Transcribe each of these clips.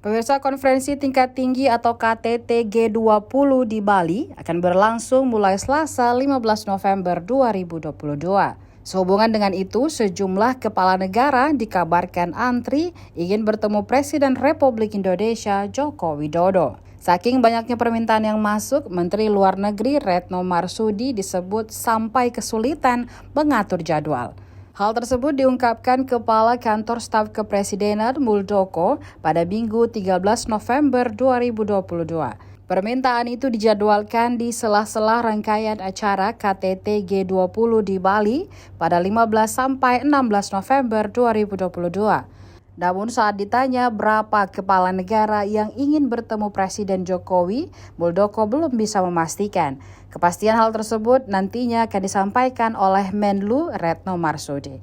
Pemirsa, konferensi tingkat tinggi atau KTT G20 di Bali akan berlangsung mulai Selasa 15 November 2022. Sehubungan dengan itu, sejumlah kepala negara dikabarkan antri ingin bertemu Presiden Republik Indonesia Joko Widodo. Saking banyaknya permintaan yang masuk, Menteri Luar Negeri Retno Marsudi disebut sampai kesulitan mengatur jadwal. Hal tersebut diungkapkan Kepala Kantor Staf Kepresidenan Muldoko pada Minggu 13 November 2022. Permintaan itu dijadwalkan di sela-sela rangkaian acara KTT G20 di Bali pada 15 sampai 16 November 2022. Namun saat ditanya berapa kepala negara yang ingin bertemu Presiden Jokowi, Muldoko belum bisa memastikan. Kepastian hal tersebut nantinya akan disampaikan oleh Menlu Retno Marsudi.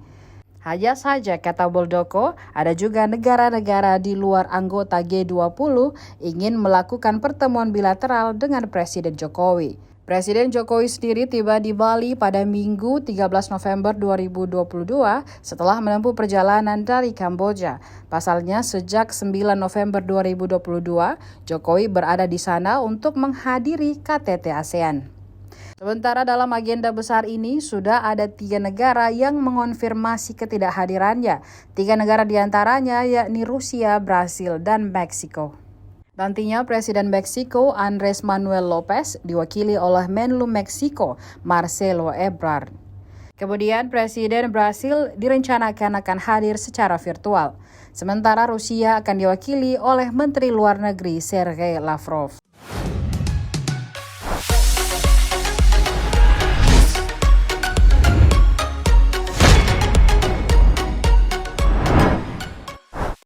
Hanya saja, kata Muldoko, ada juga negara-negara di luar anggota G20 ingin melakukan pertemuan bilateral dengan Presiden Jokowi. Presiden Jokowi sendiri tiba di Bali pada Minggu 13 November 2022 setelah menempuh perjalanan dari Kamboja. Pasalnya, sejak 9 November 2022, Jokowi berada di sana untuk menghadiri KTT ASEAN. Sementara dalam agenda besar ini sudah ada 3 negara yang mengonfirmasi ketidakhadirannya. 3 negara diantaranya yakni Rusia, Brasil, dan Meksiko. Nantinya Presiden Meksiko Andrés Manuel López diwakili oleh Menlu Meksiko Marcelo Ebrard. Kemudian Presiden Brasil direncanakan akan hadir secara virtual. Sementara Rusia akan diwakili oleh Menteri Luar Negeri Sergei Lavrov.